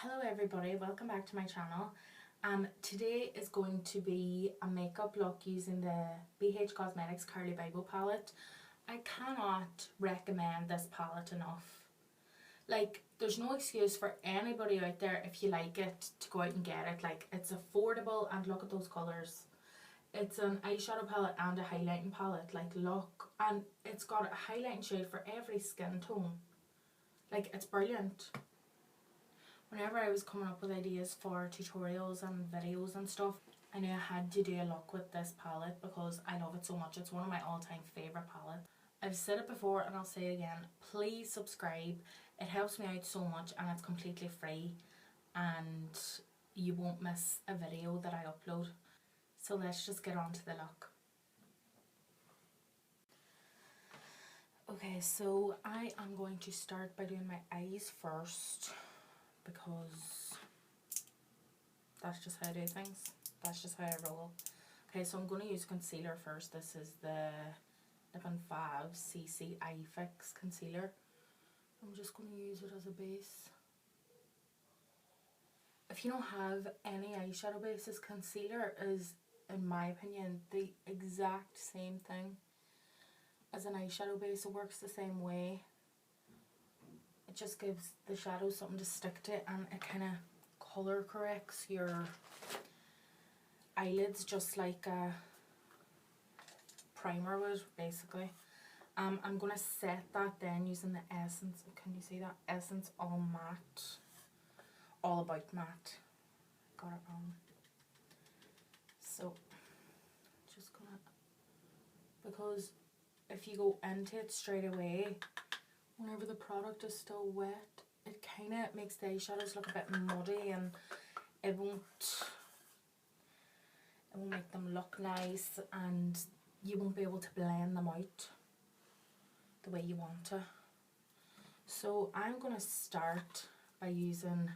Hello everybody, welcome back to my channel. Today is going to be a makeup look using the BH Cosmetics Carli Bybel palette. I cannot recommend this palette enough. Like, there's no excuse for anybody out there, if you like it, to go out and get it. Like, it's affordable and look at those colours. It's an eyeshadow palette and a highlighting palette. Like, look, and it's got a highlighting shade for every skin tone. Like, it's brilliant. Whenever I was coming up with ideas for tutorials and videos and stuff, I knew I had to do a look with this palette because I love it so much. It's one of my all-time favourite palettes. I've said it before and I'll say it again. Please subscribe. It helps me out so much and it's completely free and you won't miss a video that I upload. So let's just get on to the look. Okay, so I am going to start by doing my eyes first, because that's just how I do things. That's just how I roll. Okay, so I'm going to use concealer first. This is the 5 CC Eye Fix concealer. I'm just going to use it as a base. If you don't have any eyeshadow bases, concealer is, in my opinion, the exact same thing as an eyeshadow base. It works the same way. It just gives the shadow something to stick to and it kind of colour corrects your eyelids just like a primer would, basically. I'm going to set that then using the Essence, can you see that? Essence All Matte, All About Matte. Got it wrong. So, just going to, because if you go into it straight away, whenever the product is still wet, it kind of makes the eyeshadows look a bit muddy and it won't make them look nice and you won't be able to blend them out the way you want to. So I'm going to start by using,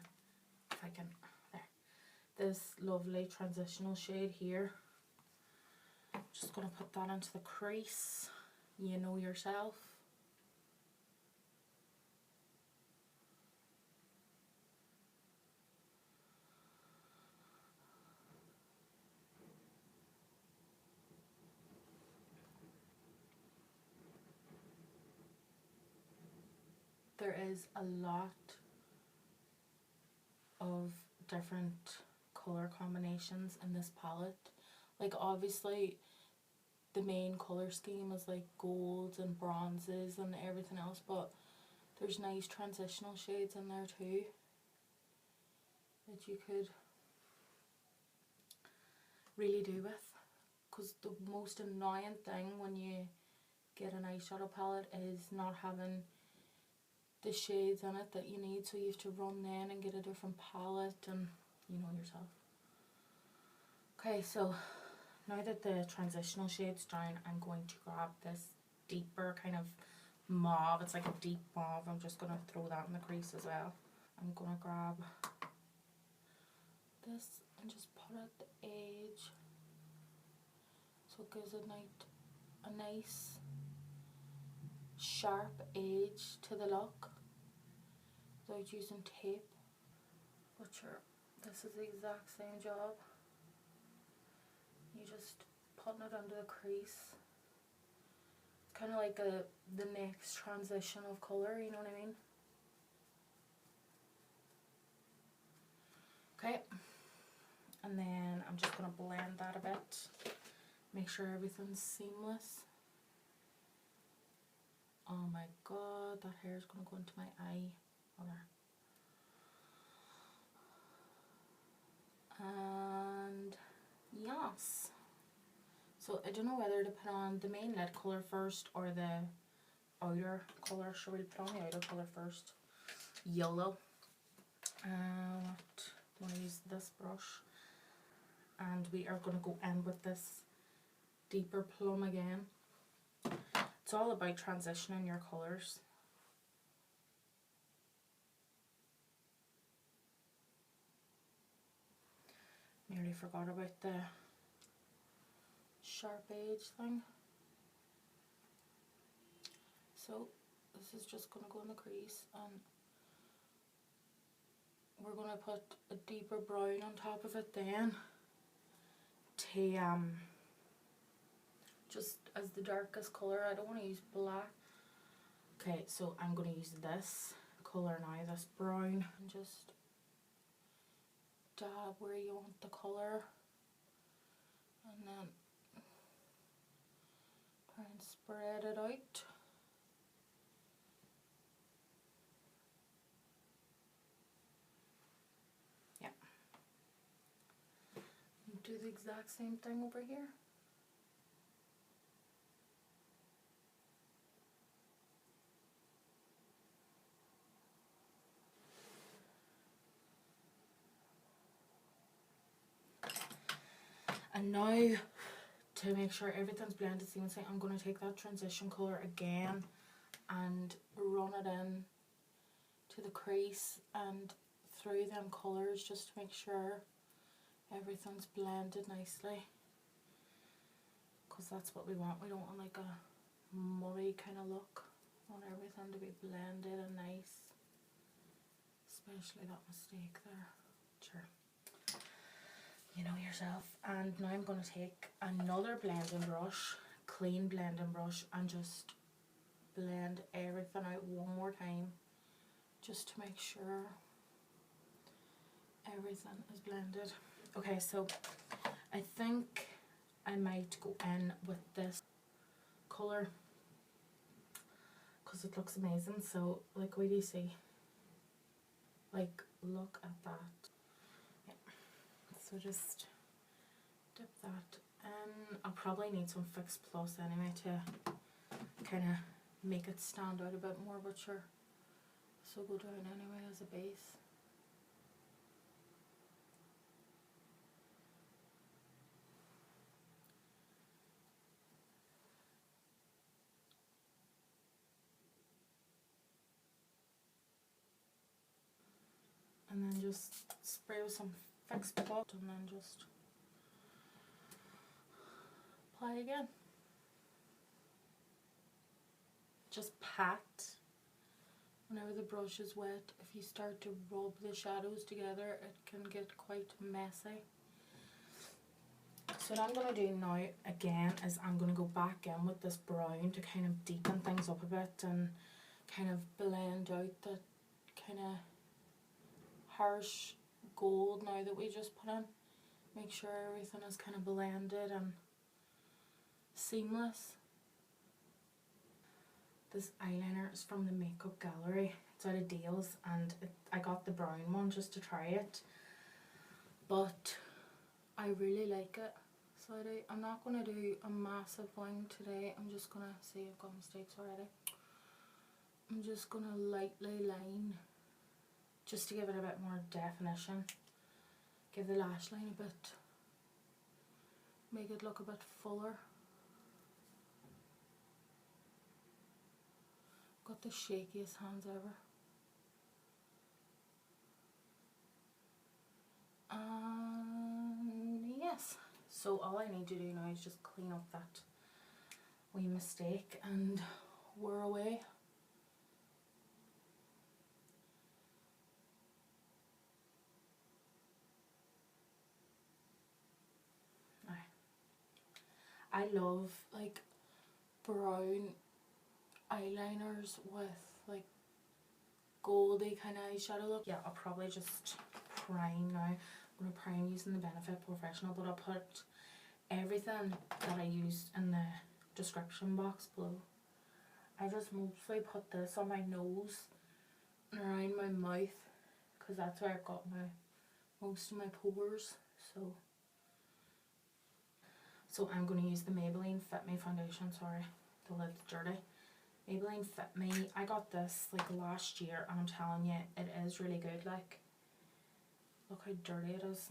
if I can, there, this lovely transitional shade here. Just going to put that into the crease, you know yourself. There is a lot of different colour combinations in this palette. Like, obviously the main colour scheme is like golds and bronzes and everything else, but there's nice transitional shades in there too that you could really do with. Because the most annoying thing when you get an eyeshadow palette is not having the shades in it that you need, so you have to run then and get a different palette, and you know yourself. Okay, so now that the transitional shade's down, I'm going to grab this deeper kind of mauve. It's like a deep mauve. I'm just going to throw that in the crease as well. I'm going to grab this and just put it at the edge so it gives a nice sharp edge to the look without using tape. But sure, this is the exact same job. You just putting it under the crease. It's kind of like the next transition of colour, you know what I mean? Okay, and then I'm just going to blend that a bit, make sure everything's seamless. Oh my god, that hair is going to go into my eye. Other. And yes, so I don't know whether to put on the main lid colour first or the outer colour. Shall we put on the outer colour first? Yellow. I'm going to use this brush and we are going to go in with this deeper plum again. It's all about transitioning your colours. Nearly forgot about the sharp edge thing. So this is just going to go in the crease and we're going to put a deeper brown on top of it then to just as the darkest colour. I don't want to use black. Okay, so I'm going to use this colour now, this brown, and just dab where you want the colour, and then try and spread it out. Yeah. And do the exact same thing over here. And now, to make sure everything's blended seamlessly, I'm going to take that transition colour again and run it in to the crease and through them colours just to make sure everything's blended nicely. Because that's what we want. We don't want like a muddy kind of look. We want everything to be blended and nice. Especially that mistake there. Sure. You know yourself. And now I'm going to take another blending brush, clean blending brush, and just blend everything out one more time just to make sure everything is blended. Okay, so I think I might go in with this colour because it looks amazing. So like, what do you see? Like, look at that. So just dip that in. I'll probably need some Fix Plus anyway to kind of make it stand out a bit more, but sure, this will go down anyway as a base. And then just spray with some Fix Plus and then just apply again. Just pat whenever the brush is wet. If you start to rub the shadows together, it can get quite messy. So what I'm going to do now again is I'm going to go back in with this brown to kind of deepen things up a bit and kind of blend out that kind of harsh gold now that we just put in. Make sure everything is kind of blended and seamless. This eyeliner is from the Makeup Gallery. It's out of Deals, and I got the brown one just to try it, but I really like it. So I'm not going to do a massive one today. I'm just going to see, I've got mistakes already. I'm just going to lightly line just to give it a bit more definition. Give the lash line a bit, make it look a bit fuller. Got the shakiest hands ever. Yes, so all I need to do now is just clean up that wee mistake and we're away. I love like brown eyeliners with like goldy kind of eyeshadow look. Yeah, I'll probably just prime now. I'm going to prime using the Benefit Professional, but I'll put everything that I used in the description box below. I just mostly put this on my nose and around my mouth because that's where I've got most of my pores. So I'm going to use the Maybelline Fit Me foundation. Sorry, the lid's dirty. Maybelline Fit Me. I got this like last year and I'm telling you, it is really good. Like, look how dirty it is.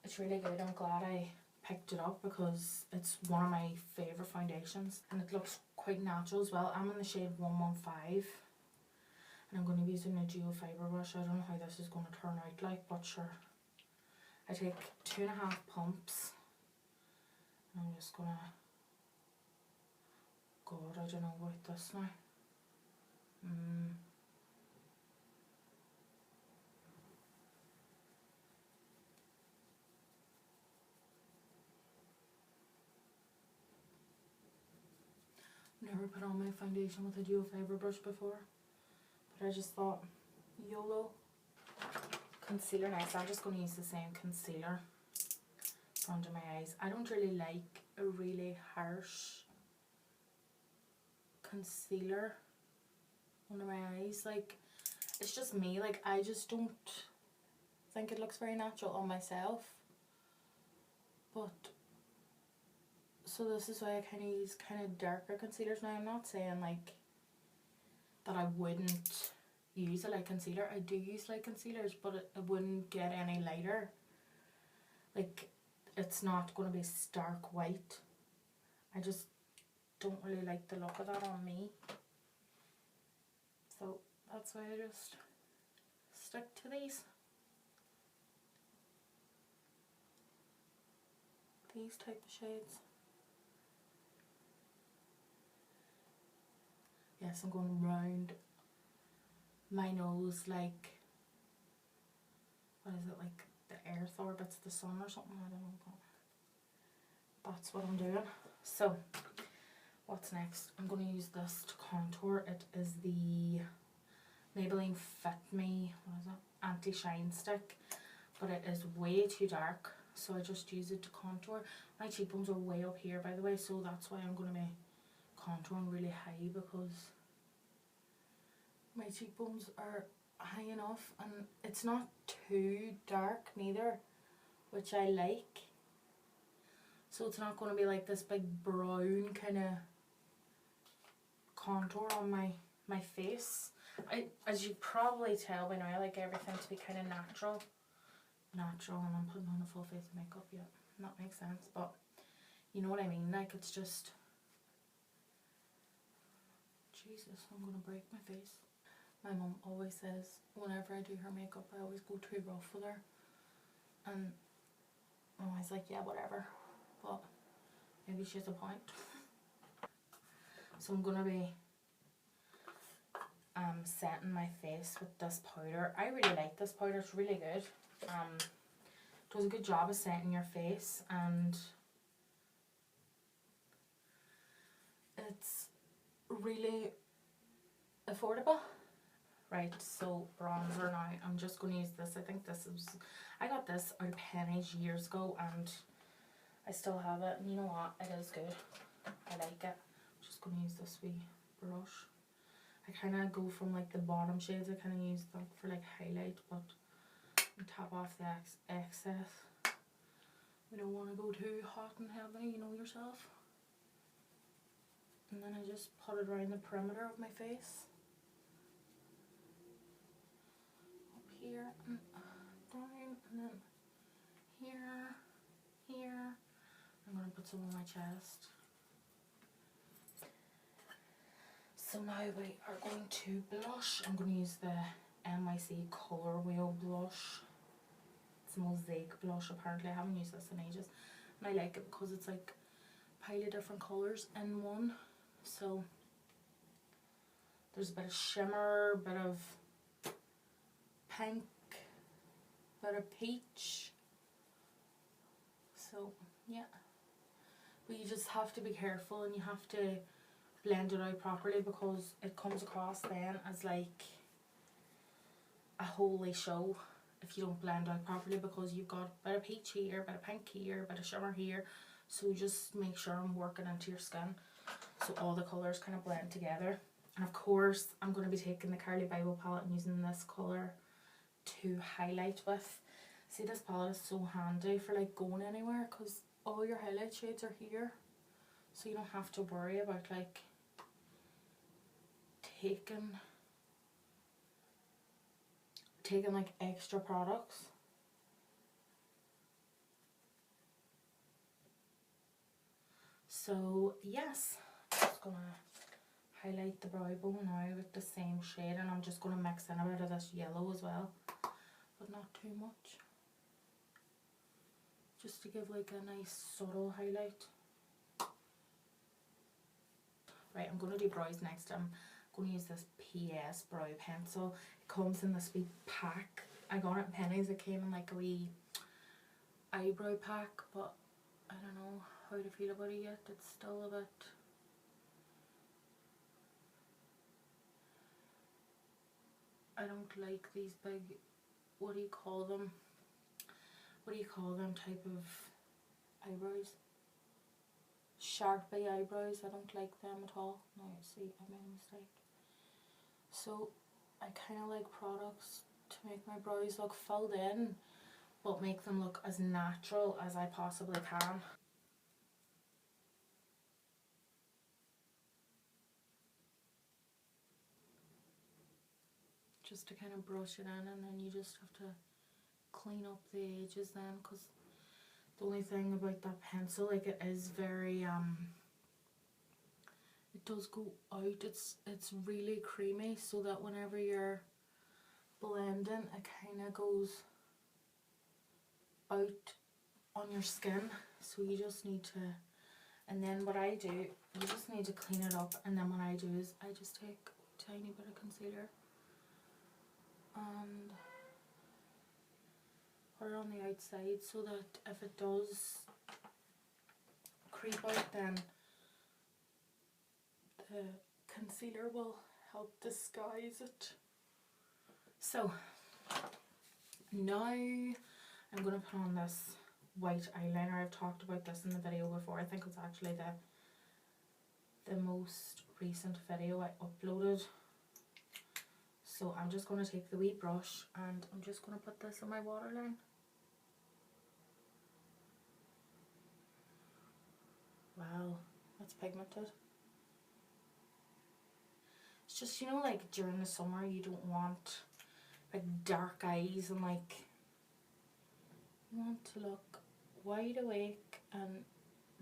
It's really good. I'm glad I picked it up because it's one of my favourite foundations and it looks quite natural as well. I'm in the shade 115 and I'm going to be using a duo fibre brush. I don't know how this is going to turn out like, but sure. I take 2.5 pumps. I'm just gonna, God, I don't know about this now. Never put on my foundation with a dual fibre brush before, but I just thought, YOLO. Concealer next. I'm just going to use the same concealer for under my eyes. I don't really like a really harsh concealer under my eyes. Like, it's just me. Like, I just don't think it looks very natural on myself. But so this is why I kind of use kind of darker concealers now. I'm not saying like that I wouldn't use a light concealer. I do use light concealers, but it wouldn't get any lighter. Like, it's not going to be stark white. I just don't really like the look of that on me. So that's why I just stick to these. These type of shades. Yes, I'm going round my nose like, what is it, like the earth orbits the sun or something, I don't know, but that's what I'm doing. So what's next? I'm going to use this to contour. It is the Maybelline Fit Me, what is it, anti-shine stick, but it is way too dark, so I just use it to contour. My cheekbones are way up here, by the way, so that's why I'm going to be contouring really high, because my cheekbones are high enough and it's not too dark neither, which I like. So it's not going to be like this big brown kind of contour on my face. As you probably tell by now, I like everything to be kind of natural, and I'm putting on a full face of makeup yet. That makes sense, but you know what I mean. Like, it's just, Jesus, I'm gonna break my face. My mum always says whenever I do her makeup, I always go too rough with her, and I'm always like, yeah, whatever, but maybe she has a point. So I'm gonna be setting my face with this powder. I really like this powder, it's really good. It does a good job of setting your face, and it's really affordable. Right, so bronzer now. I'm just going to use this. I think this is, I got this out of Pennies years ago and I still have it, and you know what, it is good. I like it. I'm just going to use this wee brush. I kind of go from like the bottom shades, I kind of use that for like highlight, but tap off the excess. We don't want to go too hot and heavy, you know yourself. And then I just put it around the perimeter of my face. Up here and down, and then here, here. I'm going to put some on my chest. So now we are going to blush. I'm going to use the NYC Color Wheel blush. It's a mosaic blush apparently. I haven't used this in ages. And I like it because it's like a pile of different colours in one. So there's a bit of shimmer, a bit of pink, a bit of peach. So yeah. But you just have to be careful and you have to blend it out properly, because it comes across then as like a holy show if you don't blend out properly, because you've got a bit of peach here, a bit of pink here, a bit of shimmer here. So just make sure I'm working into your skin so all the colours kind of blend together. And of course I'm going to be taking the Carli Bybel palette and using this colour to highlight with. See, this palette is so handy for like going anywhere, because all your highlight shades are here, so you don't have to worry about like taking like extra products. So yes, I'm just gonna highlight the brow bone now with the same shade, and I'm just gonna mix in a bit of this yellow as well, but not too much, just to give like a nice subtle highlight. Right, I'm gonna do brows next. I'm going to use this PS brow pencil. It comes in this wee pack. I got it at Pennies. It came in like a wee eyebrow pack, but I don't know how to feel about it yet. It's still a bit I don't like these big, what do you call them? What do you call them type of eyebrows? Sharpie eyebrows. I don't like them at all. No, see, I made a mistake. So I kind of like products to make my brows look filled in, but make them look as natural as I possibly can. Just to kind of brush it in, and then you just have to clean up the edges then, because the only thing about that pencil, like, it is very it does go out. It's really creamy, so that whenever you're blending, it kind of goes out on your skin. So you just need to, and then what I do, you just need to clean it up, and then what I do is I just take a tiny bit of concealer and put it on the outside, so that if it does creep out, then the concealer will help disguise it. So now I'm going to put on this white eyeliner. I've talked about this in the video before. I think it's actually the most recent video I uploaded. So I'm just going to take the wee brush and I'm just going to put this on my waterline. Wow, that's pigmented. It's just, you know, like during the summer you don't want like dark eyes, and like you want to look wide awake and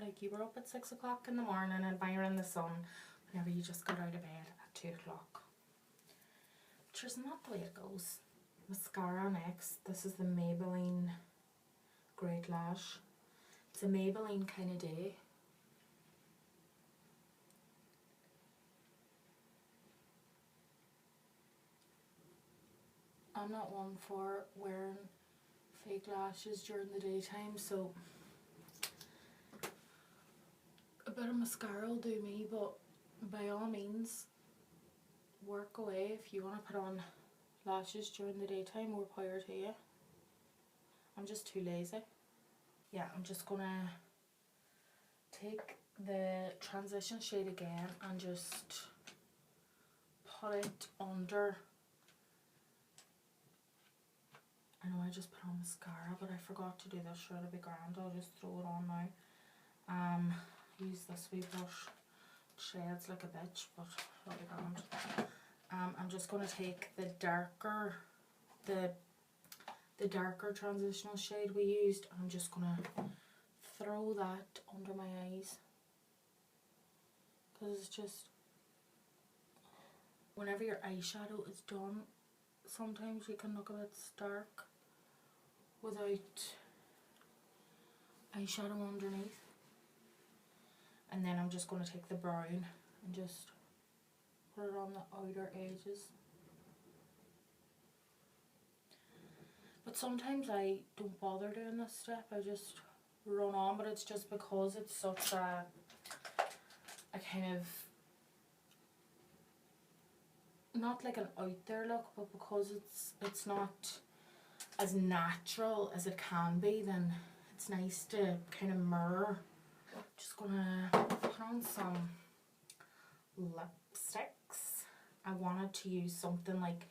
like you were up at 6 o'clock in the morning admiring the sun whenever you just got out of bed at 2 o'clock. Which is not the way it goes. Mascara next. This is the Maybelline Great Lash. It's a Maybelline kind of day. I'm not one for wearing fake lashes during the daytime, so a bit of mascara will do me, but by all means work away. If you want to put on lashes during the daytime, more power to you. I'm just too lazy. Yeah, I'm just gonna take the transition shade again and just put it under. I know I just put on mascara, but I forgot to do this. Sure, it'll be grand. I'll just throw it on now. Use this wee brush. Shades like a bitch, but it'll be grand. I'm just going to take the darker transitional shade we used, and I'm just going to throw that under my eyes, because it's just, whenever your eyeshadow is done, sometimes you can look a bit stark without eyeshadow underneath. And then I'm just going to take the brown and just put it on the outer edges. But sometimes I don't bother doing this step, I just run on, but it's just because it's such a kind of, not like an out there look, but because it's not as natural as it can be, then it's nice to kind of mirror. Just gonna put on some lipsticks. I wanted to use something like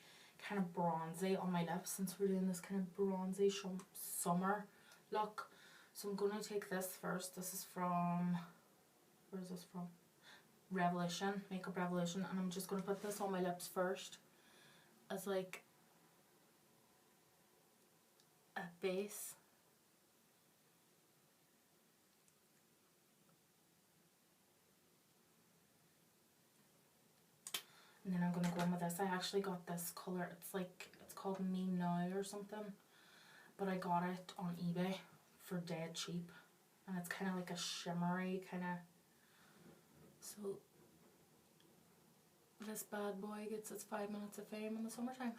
kind of bronzy on my lips, since we're doing this kind of bronzy summer look. So I'm gonna take this first. This is from, where is this from? Revolution, Makeup Revolution, and I'm just gonna put this on my lips first as like a base. And then I'm gonna go in with this. I actually got this colour. It's called Me Now or something, but I got it on eBay for dead cheap, and it's kind of like a shimmery kind of. So this bad boy gets its 5 minutes of fame in the summertime.